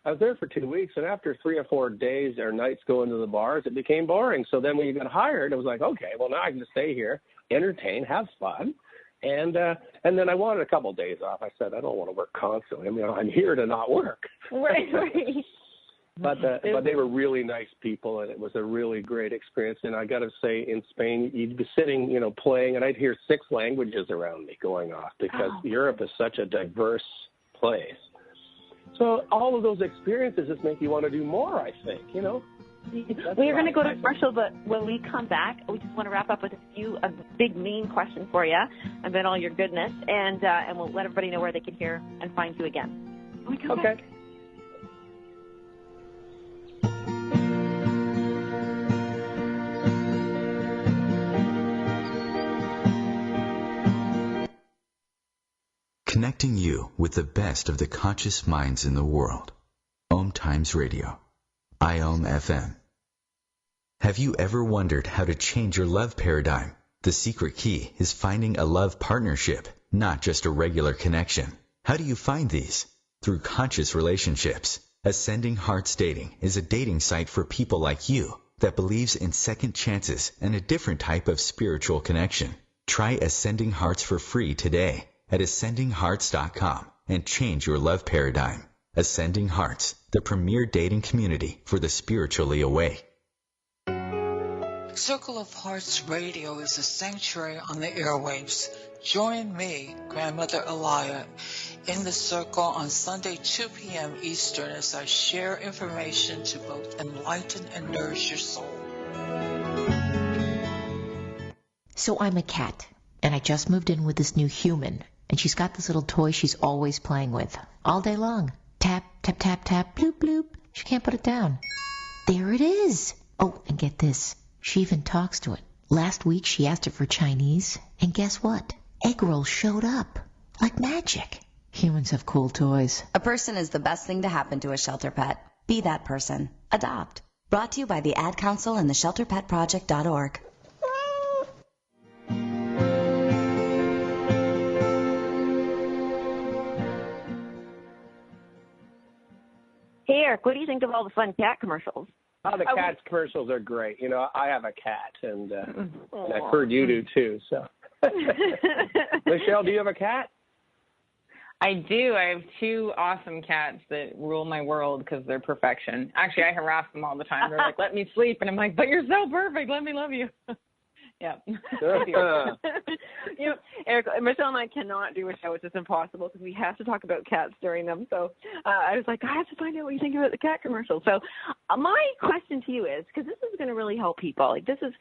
I was there for 2 weeks, and after 3 or 4 days or nights going to the bars, it became boring. So then when you got hired, it was like, okay, well, now I can just stay here, entertain, have fun. And then I wanted a couple of days off. I said, I don't want to work constantly. I mean, I'm here to not work. Right. But they were really nice people, and it was a really great experience. And I got to say, in Spain, you'd be sitting, playing, and I'd hear 6 languages around me going off because Europe is such a diverse place. So all of those experiences just make you want to do more, I think, We're going to go to commercial, but when we come back, we just want to wrap up with a big main question for you about all your goodness, and we'll let everybody know where they can hear and find you again. When we come back. Connecting you with the best of the conscious minds in the world. Om Times Radio. IOM FM. Have you ever wondered how to change your love paradigm? The secret key is finding a love partnership, not just a regular connection. How do you find these? Through conscious relationships. Ascending Hearts Dating is a dating site for people like you that believes in second chances and a different type of spiritual connection. Try Ascending Hearts for free today at ascendinghearts.com and change your love paradigm. Ascending Hearts, the premier dating community for the spiritually awake. Circle of Hearts Radio is a sanctuary on the airwaves. Join me, Grandmother Elia, in the circle on Sunday 2 p.m. Eastern as I share information to both enlighten and nourish your soul. So I'm a cat, and I just moved in with this new human. And she's got this little toy she's always playing with, all day long. Tap, tap, tap, tap, bloop, bloop. She can't put it down. There it is. Oh, and get this. She even talks to it. Last week she asked it for Chinese, and guess what? Egg rolls showed up. Like magic. Humans have cool toys. A person is the best thing to happen to a shelter pet. Be that person. Adopt. Brought to you by the Ad Council and the ShelterPetProject.org. Hey, Eric, what do you think of all the fun cat commercials? Oh, the cat commercials are great. I have a cat, and I've heard you do too. So, Michelle, do you have a cat? I do. I have 2 awesome cats that rule my world because they're perfection. Actually, I harass them all the time. They're like, let me sleep. And I'm like, but you're so perfect. Let me love you. Yeah. Eric, Michelle and I cannot do a show. It's just impossible because we have to talk about cats during them. So I was like, I have to find out what you think about the cat commercial. So my question to you is, because this is going to really help people. Like this is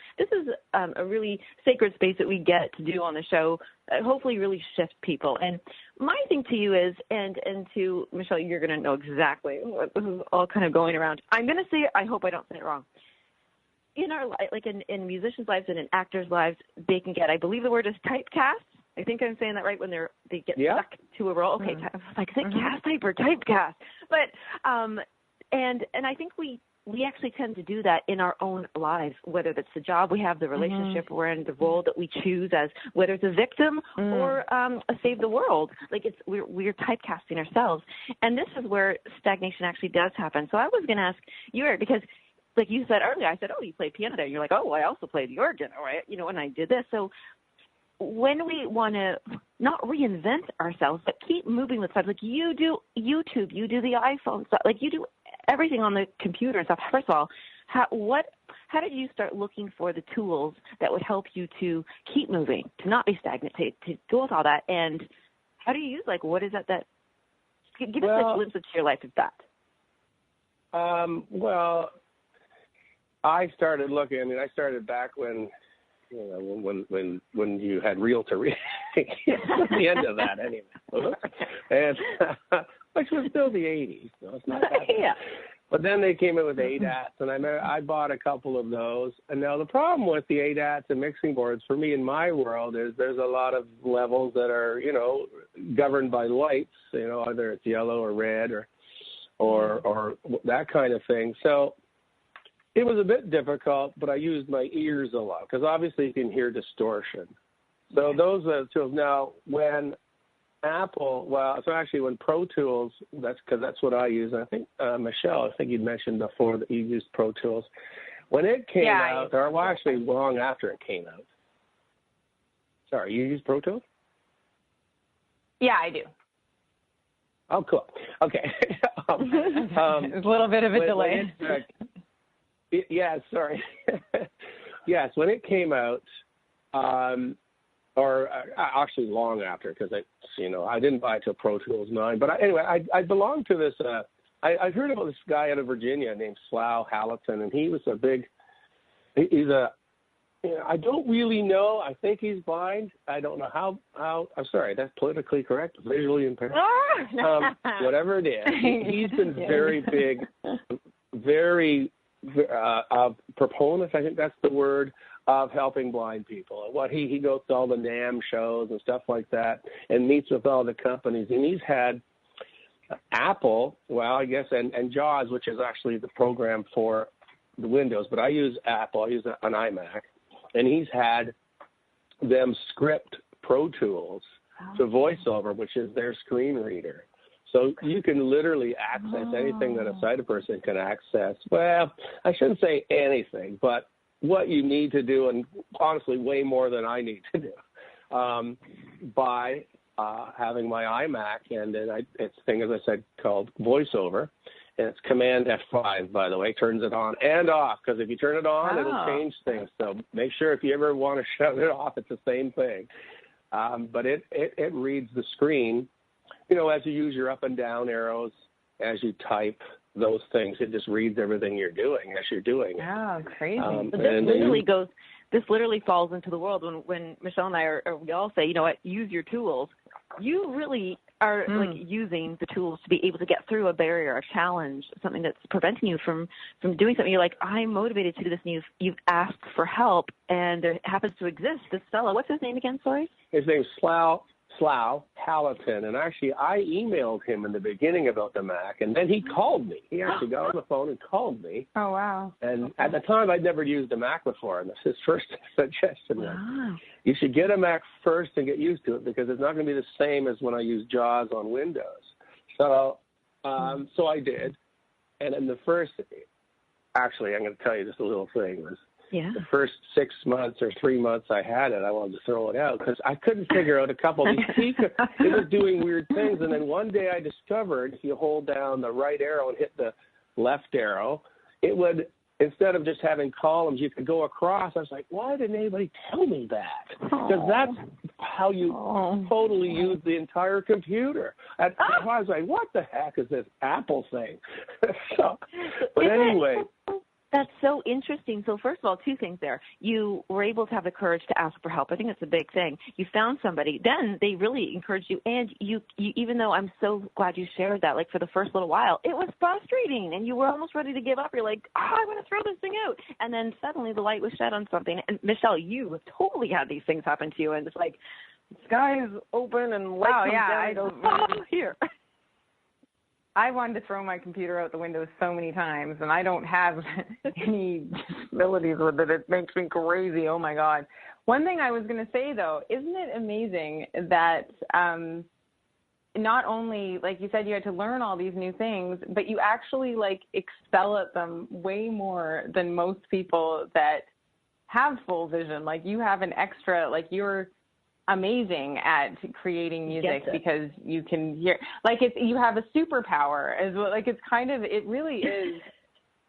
a really sacred space that we get to do on the show. Hopefully, really shift people. And my thing to you is, and to Michelle, you're going to know exactly what this is all kind of going around. I'm going to say it. I hope I don't say it wrong. In our like in musicians' lives and in actors' lives, they can get, I believe the word is typecast. I think I'm saying that right, when they get stuck to a role. Okay, like is it cast type or typecast? But and I think we actually tend to do that in our own lives, whether that's the job we have, the relationship we're in, the role that we choose as, whether it's a victim or a save the world. Like we're typecasting ourselves, and this is where stagnation actually does happen. So I was going to ask you, Eric, because like you said earlier, I said, oh, you play piano there. You're like, oh, I also play the organ, all right? And I did this. So when we want to not reinvent ourselves, but keep moving with stuff, like you do YouTube, you do the iPhone stuff, like you do everything on the computer and stuff. First of all, how did you start looking for the tools that would help you to keep moving, to not be stagnant, to go with all that? And how do you use, like, what is that give us a glimpse into your life of that? Well, I started looking. I mean, I started back when you had reel-to-reel, the end of that anyway, and which was still the 80s, so it's not that bad. But then they came in with ADATs, and I bought a couple of those. And now the problem with the ADATs and mixing boards for me in my world is there's a lot of levels that are governed by lights, either it's yellow or red or that kind of thing. So it was a bit difficult, but I used my ears a lot because obviously you can hear distortion. So those are the tools. Now, when when Pro Tools, that's what I use. And I think, Michelle, I think you'd mentioned before that you used Pro Tools. When it came out, actually long after it came out. Sorry, you use Pro Tools? Yeah, I do. Oh, cool. Okay. It's a little bit of a delay. Yeah, sorry. Yes, when it came out, or actually long after, because I didn't buy it till Pro Tools 9. But I belonged to this. I heard about this guy out of Virginia named Slough Hallaton, and he was I don't really know. I think he's blind. I don't know how. I'm sorry, that's politically correct. Visually impaired. Whatever it is, he's been very big, very proponent, I think that's the word, of helping blind people. What he goes to all the NAMM shows and stuff like that and meets with all the companies. And he's had Apple, and JAWS, which is actually the program for the Windows, but I use Apple. I use an iMac. And he's had them script Pro Tools to VoiceOver, which is their screen reader. So you can literally access anything that a sighted person can access. Well, I shouldn't say anything, but what you need to do, and honestly way more than I need to do, by having my iMac, and then it's a thing, as I said, called VoiceOver, and it's Command F5, by the way, turns it on and off, because if you turn it on, it'll change things. So make sure if you ever want to shut it off, it's the same thing. But it reads the screen, as you use your up and down arrows, as you type those things, it just reads everything you're doing as you're doing it. Oh, crazy. This literally falls into the world when Michelle and I we all say, use your tools. You really are like using the tools to be able to get through a barrier, a challenge, something that's preventing you from doing something. You're like, I'm motivated to do this, and you've asked for help, and there happens to exist this fellow. What's his name again, sorry? His name's Slough Hallaton, and actually I emailed him in the beginning about the Mac, and then he called me. He actually got on the phone and called me. Oh, wow. And at the time, I'd never used a Mac before, and that's his first suggestion. Wow. You should get a Mac first and get used to it, because it's not going to be the same as when I use JAWS on Windows. So I did, and in the first, actually, I'm going to tell you just a little thing, was the first 6 months or 3 months I had it, I wanted to throw it out because I couldn't figure out a couple of these. It was doing weird things, and then one day I discovered if you hold down the right arrow and hit the left arrow, it would instead of just having columns, you could go across. I was like, why didn't anybody tell me that? Because that's how you totally use the entire computer. I was like, what the heck is this Apple thing? But anyway. That's so interesting. So first of all, two things there. You were able to have the courage to ask for help. I think that's a big thing. You found somebody. Then they really encouraged you. And you even though I'm so glad you shared that, like for the first little while, it was frustrating. And you were almost ready to give up. You're like, I want to throw this thing out. And then suddenly the light was shed on something. And Michelle, you totally had these things happen to you. And it's like, the sky is open and light comes down. Here. I wanted to throw my computer out the window so many times, and I don't have any disabilities with it. It makes me crazy. Oh, my God. One thing I was going to say, though, isn't it amazing that not only, like you said, you had to learn all these new things, but you actually, like, excel at them way more than most people that have full vision. Like, you have an extra, like, you're amazing at creating music because you can hear, like, it's, you have a superpower as well. Like, it's kind of, it really is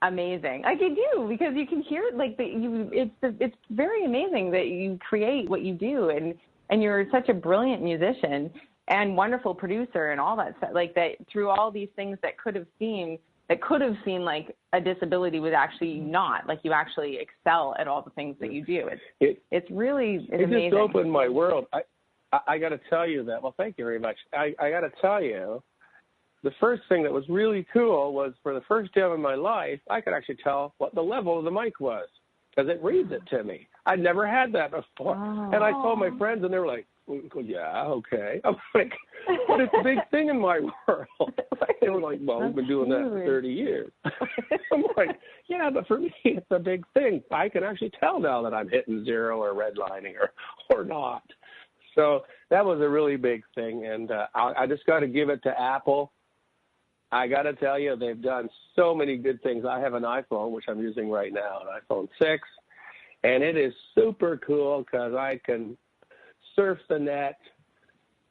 amazing. Like, you do, because you can hear, like, it's very amazing that you create what you do, and you're such a brilliant musician and wonderful producer and all that stuff, like, that through all these things that could have seemed like a disability was actually not. Like, you actually excel at all the things that you do. It's really amazing. It just opened my world. I got to tell you that. Well, thank you very much. I got to tell you, the first thing that was really cool was for the first time in my life, I could actually tell what the level of the mic was because it reads it to me. I'd never had that before. Oh. And I told my friends, and they were like, yeah, okay. I'm like, but it's a big thing in my world. They were like, well, we've been doing that for 30 years. I'm like, yeah, but for me, it's a big thing. I can actually tell now that I'm hitting zero or redlining or not. So that was a really big thing, and I just got to give it to Apple. I got to tell you, they've done so many good things. I have an iPhone, which I'm using right now, an iPhone 6, and it is super cool because I can surf the net,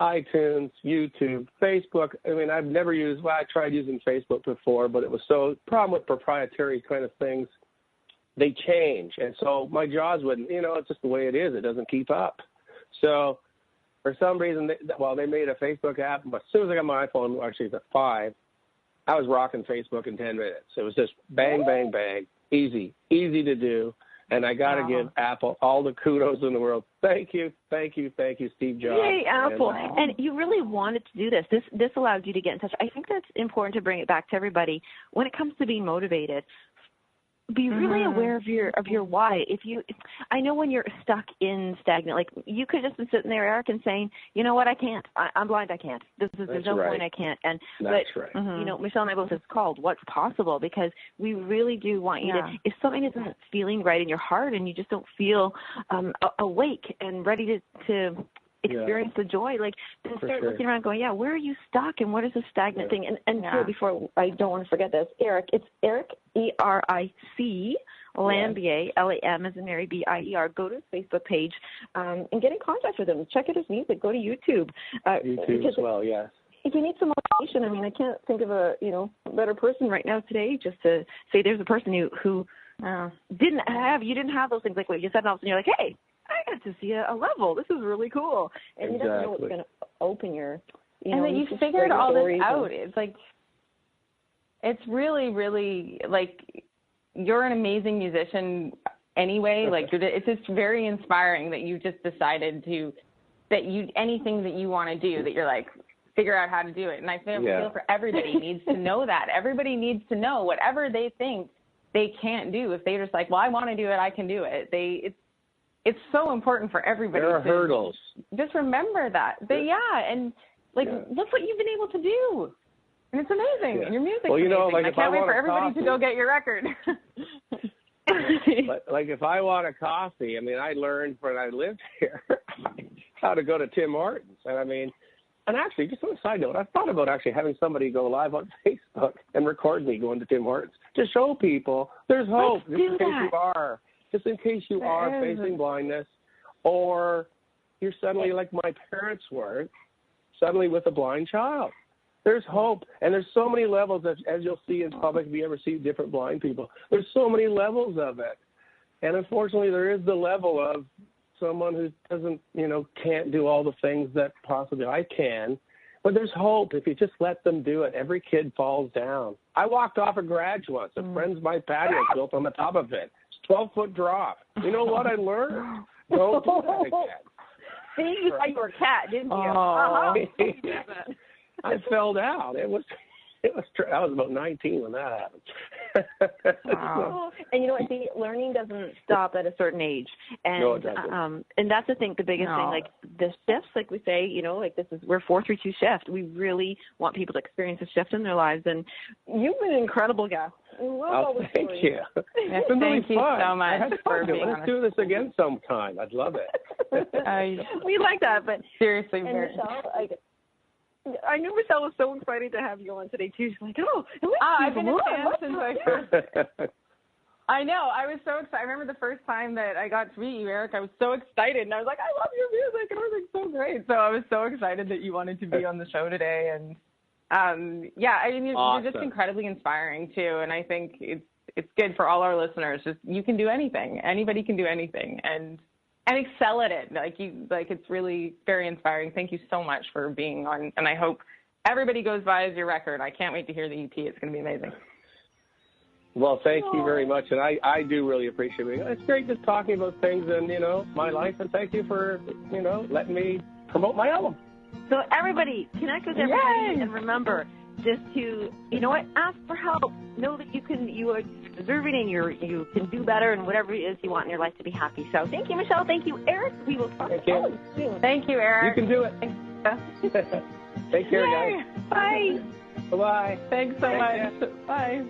iTunes, YouTube, Facebook. I mean, I've never used, well, I tried using Facebook before, but it was problem with proprietary kind of things, they change. And so my jaws wouldn't, it's just the way it is. It doesn't keep up. So for some reason, they made a Facebook app, but as soon as I got my iPhone, actually the 5, I was rocking Facebook in 10 minutes. It was just bang, bang, bang, easy to do. And I got to give Apple all the kudos in the world. Thank you, Steve Jobs. Yay, Apple. And you really wanted to do this. This allowed you to get in touch. I think that's important to bring it back to everybody. When it comes to being motivated, be really aware of your why. I know when you're stuck in stagnant, like you could just be sitting there, Eric, and saying, you know what, I can't. I'm blind. I can't. There's no point. I can't. And that's right. Michelle and I both, it's called What's Possible, because we really do want you to. If something isn't feeling right in your heart, and you just don't feel awake and ready to experience the joy, like to start looking around going, where are you stuck and what is this stagnant thing? And before, I don't want to forget this, Eric, it's Eric, E-R-I-C, Lambier, L-A-M as in Mary, B-I-E-R. Go to his Facebook page and get in contact with him. Check out his music. Go to YouTube. YouTube as well, yes. If you need some motivation, I mean, I can't think of a better person right now today just to say there's a person who didn't have those things like what you said, and all of a sudden you're like, hey, I got to see a level. This is really cool. And you never know what's going to open your, and that you figured all this out. It's like, it's really, really, like, you're an amazing musician anyway. Like, it's just very inspiring that you just decided anything that you want to do, that you're like, figure out how to do it. And I feel for everybody needs to know that. Everybody needs to know whatever they think they can't do. If they're just like, well, I want to do it, I can do it. It's so important for everybody. There are hurdles. Just remember that. But and look what you've been able to do. And it's amazing. And your music's amazing. Like, I can't wait for everybody to go get your record. But like if I want a coffee, I mean, I learned when I lived here how to go to Tim Hortons. And I mean, and actually, just on a side note, I thought about actually having somebody go live on Facebook and record me going to Tim Hortons to show people there's hope. Just in case you are facing blindness, or you're suddenly like my parents were, suddenly with a blind child. There's hope, and there's so many levels, as you'll see in public, if you ever see different blind people, there's so many levels of it. And unfortunately, there is the level of someone who doesn't, can't do all the things that possibly I can. But there's hope if you just let them do it. Every kid falls down. I walked off a garage once. A friend's my patio built on the top of it. It's 12-foot drop. You know what I learned? Don't do that again. See, you thought you were a cat, didn't you? Oh. I fell down. It was. I was about 19 when that happened. Wow. And you know what? See, learning doesn't stop at a certain age. And, no, it doesn't. And that's the thing, the biggest thing, like the shifts, like we say, we're 4-3-2 shift. We really want people to experience a shift in their lives. And you've been an incredible guest. Thank you. It's been really fun. So much for being Let's do this again sometime. I'd love it. We like that, but seriously, Michelle, I knew Michelle was so excited to have you on today too. She's like, I've been a fan since I first. I know. I was so excited. I remember the first time that I got to meet you, Eric. I was so excited, and I was like, I love your music, and everything's so great. So I was so excited that you wanted to be on the show today, and you're just incredibly inspiring too. And I think it's good for all our listeners. Just you can do anything. Anybody can do anything, and excel at it. It's really very inspiring. Thank you so much for being on, and I hope everybody goes buys your record. I can't wait to hear the EP. It's going to be amazing. Well, thank you very much, and I do really appreciate it. It's great just talking about things and, my life, and thank you for, letting me promote my album. So everybody, connect with everybody, and remember just to, ask for help. Know that you are deserving and you can do better and whatever it is you want in your life to be happy. So thank you, Michelle. Thank you, Eric. We will talk soon. Thank you, Eric. You can do it. Take care, guys. Bye. Bye-bye. Thanks so much. Bye.